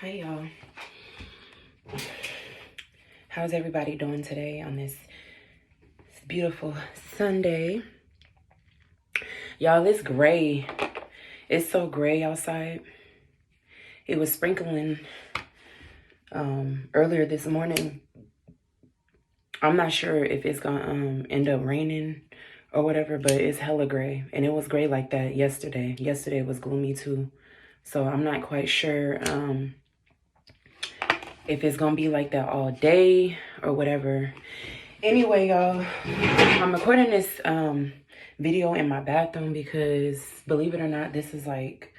Hi y'all. How's everybody doing today on this beautiful Sunday? Y'all, it's gray. It's so gray outside. It was sprinkling earlier this morning. I'm not sure if it's gonna end up raining or whatever, but it's hella gray. And it was gray like that yesterday. Yesterday was gloomy too. So I'm not quite sure if it's gonna be like that all day or whatever. Anyway, y'all, I'm recording this video in my bathroom because, believe it or not, this is like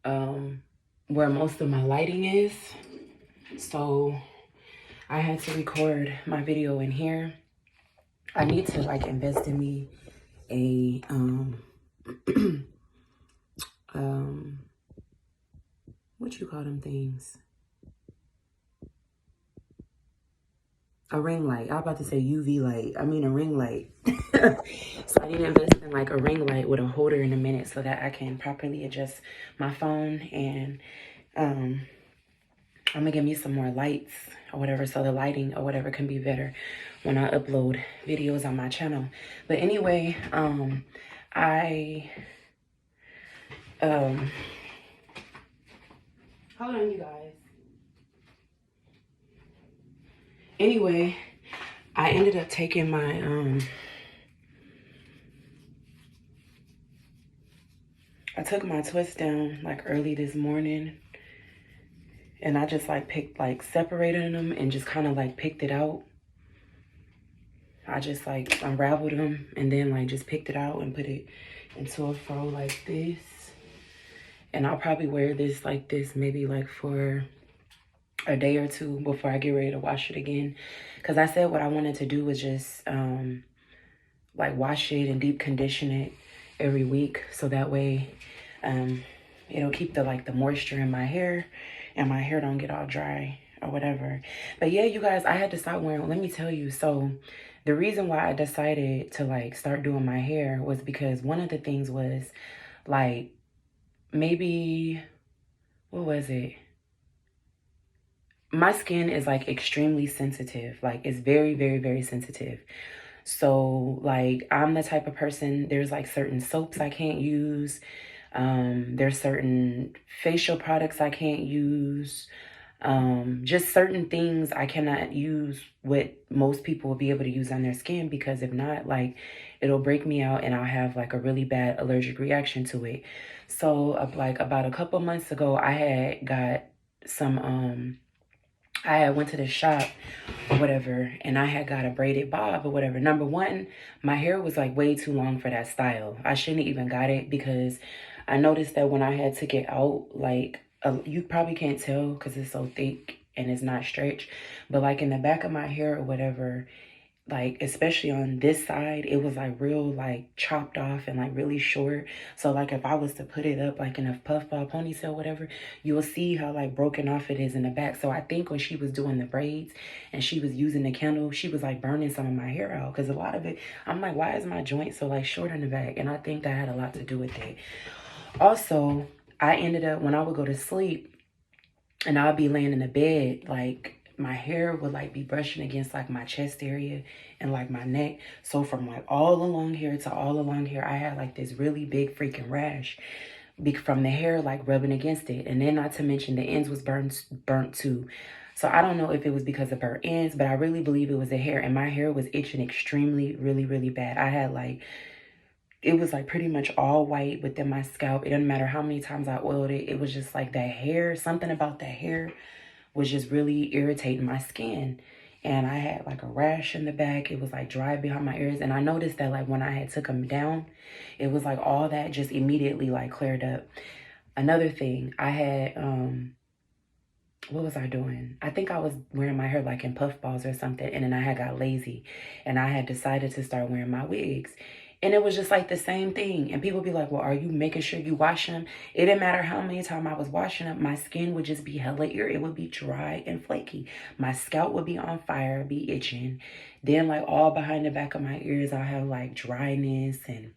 where most of my lighting is. So I had to record my video in here. I need to like invest in me a what you call them things? A ring light. I was about to say UV light. I mean a ring light. So I need to invest in like a ring light with a holder in a minute so that I can properly adjust my phone. And I'm gonna give me some more lights or whatever so the lighting or whatever can be better when I upload videos on my channel. But anyway, hold on, you guys. Anyway, I ended up taking my I took my twist down like early this morning, and I just like separated them and just kind of like picked it out. I just like unraveled them and then like just picked it out and put it into a fro like this. And I'll probably wear this like this maybe like for a day or two before I get ready to wash it again. Because I said what I wanted to do was just like wash it and deep condition it every week. So that way it'll keep the moisture in my hair and my hair don't get all dry or whatever. But yeah, you guys, I had to stop wearing, let me tell you. So the reason why I decided to like start doing my hair was because one of the things was like, maybe, what was it? My skin is like extremely sensitive. Like it's very, very, very sensitive. So like I'm the type of person, there's like certain soaps I can't use. There's certain facial products I can't use. Just certain things I cannot use what most people will be able to use on their skin, because if not, like it'll break me out and I'll have like a really bad allergic reaction to it. So like about a couple months ago, I had got some I had went to the shop or whatever, and I had got a braided bob or whatever. Number one, my hair was like way too long for that style. I shouldn't even got it because I noticed that when I had took it out, like you probably can't tell because it's so thick and it's not stretched, but like in the back of my hair or whatever, like especially on this side, it was like real like chopped off and like really short. So like if I was to put it up like in a puffball ponytail whatever, you will see how like broken off it is in the back. So I think when she was doing the braids and she was using the candle, she was like burning some of my hair out, because a lot of it, I'm like, why is my joint so like short in the back? And I think that had a lot to do with it. Also, I ended up, when I would go to sleep and I'll be laying in the bed, like my hair would like be brushing against like my chest area and like my neck. So from like all along here to all along here, I had like this really big freaking rash from the hair like rubbing against it. And then not to mention the ends was burnt too. So I don't know if it was because of burnt ends, but I really believe it was the hair. And my hair was itching extremely, really, really bad. I had like, it was like pretty much all white within my scalp. It doesn't matter how many times I oiled it. It was just like that hair, something about that hair was just really irritating my skin. And I had like a rash in the back. It was like dry behind my ears. And I noticed that like when I had took them down, it was like all that just immediately like cleared up. Another thing, I had, what was I doing? I think I was wearing my hair like in puff balls or something. And then I had got lazy and I had decided to start wearing my wigs. And it was just like the same thing. And people be like, well, are you making sure you wash them? It didn't matter how many times I was washing them. My skin would just be hella irritated. It would be dry and flaky. My scalp would be on fire, be itching. Then like all behind the back of my ears, I have like dryness and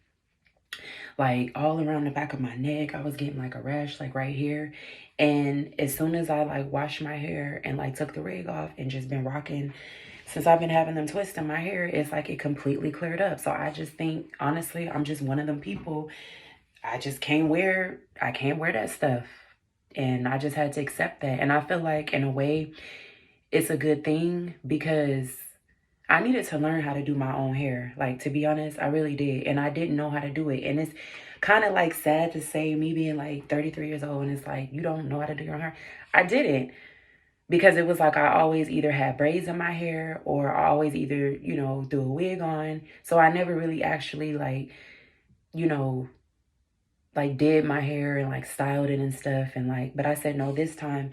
like all around the back of my neck. I was getting like a rash like right here. And as soon as I like washed my hair and like took the wig off and just been rocking, since I've been having them twists in my hair, it's like it completely cleared up. So I just think, honestly, I'm just one of them people. I can't wear that stuff. And I just had to accept that. And I feel like in a way it's a good thing because I needed to learn how to do my own hair. Like, to be honest, I really did. And I didn't know how to do it. And it's kind of like sad to say, me being like 33 years old, and it's like, you don't know how to do your hair. I didn't, because it was like I always either had braids in my hair or I always either, threw a wig on. So I never really actually like, you know, like did my hair and like styled it and stuff. And like, but I said, no, this time,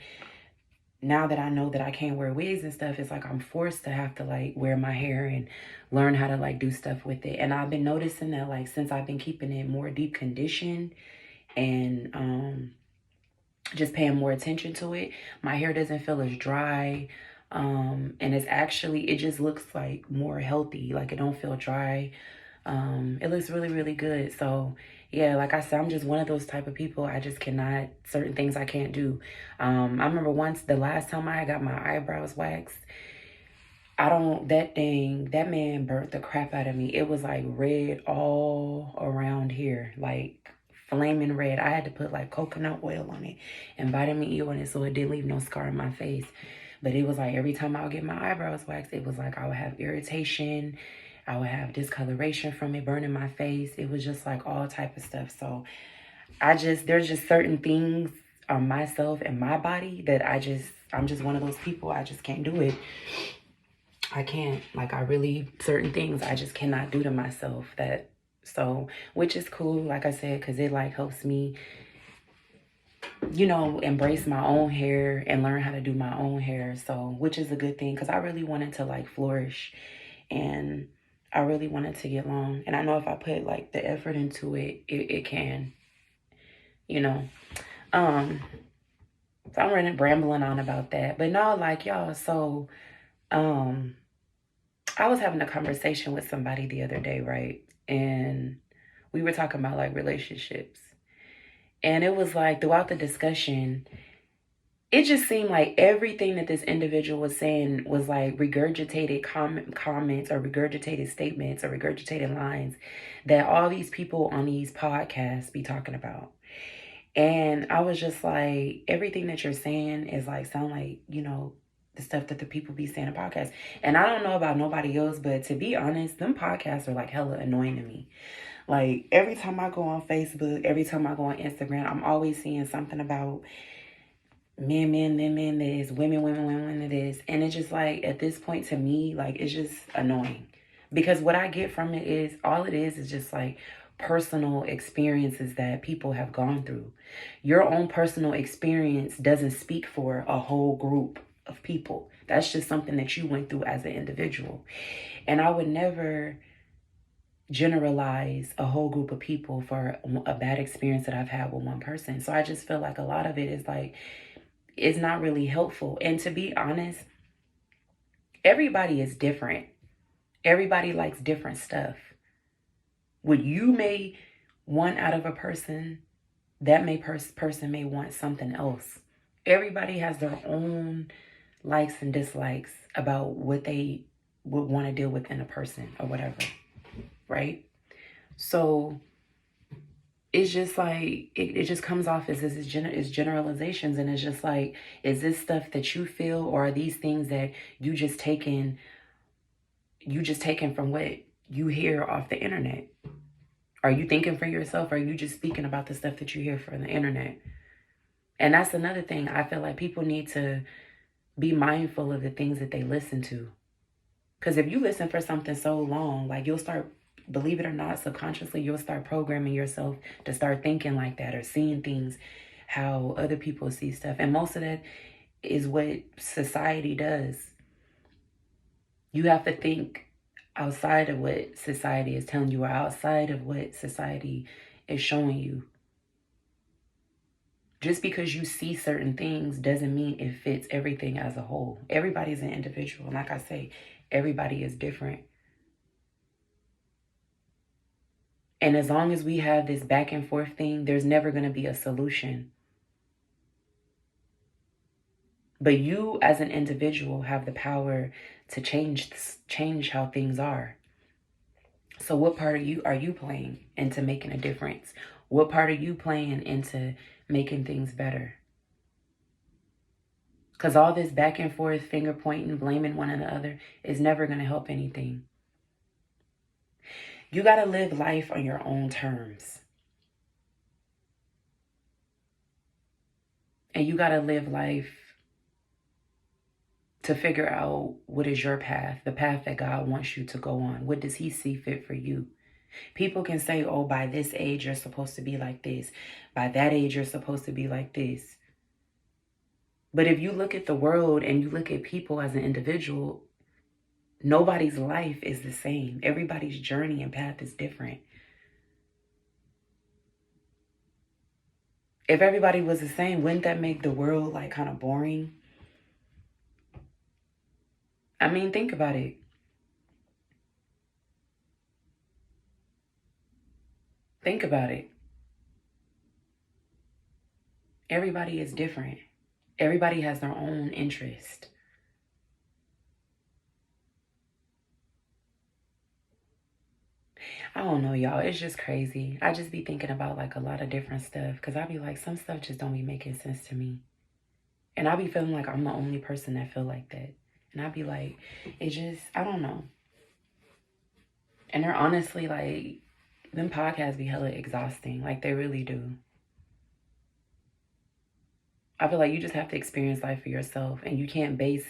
now that I know that I can't wear wigs and stuff, it's like I'm forced to have to like wear my hair and learn how to like do stuff with it. And I've been noticing that like since I've been keeping it more deep conditioned and just paying more attention to it, my hair doesn't feel as dry. And it just looks like more healthy. Like it don't feel dry. It looks really, really good. So yeah, like I said, I'm just one of those type of people. I just cannot, certain things I can't do. I remember the last time I got my eyebrows waxed, that man burnt the crap out of me. It was like red all around here, like flaming red. I had to put like coconut oil on it and vitamin E on it so it didn't leave no scar on my face. But it was like every time I would get my eyebrows waxed, it was like I would have irritation. I would have discoloration from it burning my face. It was just like all type of stuff. So there's just certain things on myself and my body that I'm just one of those people. I just can't do it. I can't, like, certain things I just cannot do to myself which is cool, like I said, because it like helps me, embrace my own hair and learn how to do my own hair. So, which is a good thing because I really wanted to like flourish and I really wanted to get long. And I know if I put like the effort into it, it can, you know. Um, so I'm really rambling on about that. But no, like y'all, so um I was having a conversation with somebody the other day, right? And we were talking about like relationships. And it was like throughout the discussion, it just seemed like everything that this individual was saying was like regurgitated comments or regurgitated statements or regurgitated lines that all these people on these podcasts be talking about. And I was just like, everything that you're saying is like, sound like, the stuff that the people be saying in podcasts. And I don't know about nobody else, but to be honest, them podcasts are like hella annoying to me. Like every time I go on Facebook, every time I go on Instagram, I'm always seeing something about men, this, women, this. And it's just like, at this point to me, like, it's just annoying. Because what I get from it is, all it is just like personal experiences that people have gone through. Your own personal experience doesn't speak for a whole group of people. That's just something that you went through as an individual. And I would never generalize a whole group of people for a bad experience that I've had with one person. So I just feel like a lot of it is like, it's not really helpful. And to be honest, everybody is different. Everybody likes different stuff. What you may want out of a person, that person may want something else. Everybody has their own likes and dislikes about what they would want to deal with in a person or whatever, right? So it's just like, it just comes off as this is generalizations. And it's just like, is this stuff that you feel, or are these things that you just taken from what you hear off the internet? Are you thinking for yourself? Or are you just speaking about the stuff that you hear from the internet? And that's another thing. I feel like people need to be mindful of the things that they listen to. Because if you listen for something so long, like you'll start, believe it or not, subconsciously, you'll start programming yourself to start thinking like that or seeing things how other people see stuff. And most of that is what society does. You have to think outside of what society is telling you or outside of what society is showing you. Just because you see certain things doesn't mean it fits everything as a whole. Everybody's an individual. And like I say, everybody is different. And as long as we have this back and forth thing, there's never going to be a solution. But you as an individual have the power to change how things are. So what part are you playing into making a difference? What part are you playing into making things better? Because all this back and forth, finger pointing, blaming one another is never going to help anything. You got to live life on your own terms. And you got to live life to figure out what is your path, the path that God wants you to go on. What does He see fit for you? People can say, oh, by this age, you're supposed to be like this. By that age, you're supposed to be like this. But if you look at the world and you look at people as an individual, nobody's life is the same. Everybody's journey and path is different. If everybody was the same, wouldn't that make the world like kind of boring? I mean, think about it. Think about it. Everybody is different. Everybody has their own interest. I don't know, y'all. It's just crazy. I just be thinking about like a lot of different stuff because I be like, some stuff just don't be making sense to me. And I be feeling like I'm the only person that feel like that. And I be like, it just, I don't know. And they're honestly like, them podcasts be hella exhausting. Like they really do. I feel like you just have to experience life for yourself, and you can't base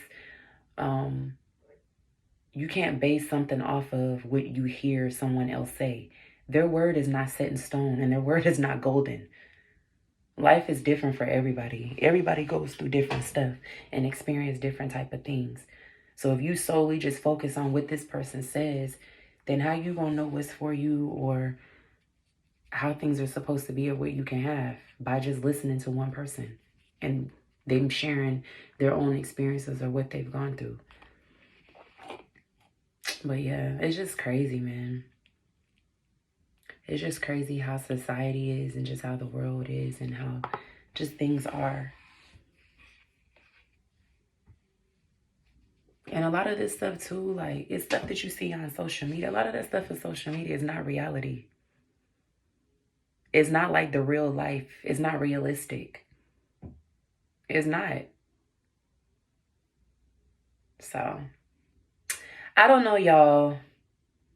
something off of what you hear someone else say. Their word is not set in stone, and their word is not golden. Life is different for everybody. Everybody goes through different stuff and experience different type of things. So if you solely just focus on what this person says, then how you gonna know what's for you or how things are supposed to be or what you can have by just listening to one person and them sharing their own experiences or what they've gone through. But yeah, it's just crazy, man. It's just crazy how society is and just how the world is and how just things are. And a lot of this stuff too, like it's stuff that you see on social media. A lot of that stuff on social media is not reality. It's not like the real life. It's not realistic. It's not. So, I don't know, y'all.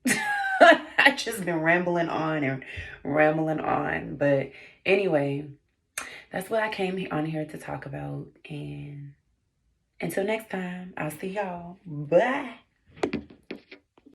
I just been rambling on and rambling on. But anyway, that's what I came on here to talk about. And until next time, I'll see y'all. Bye.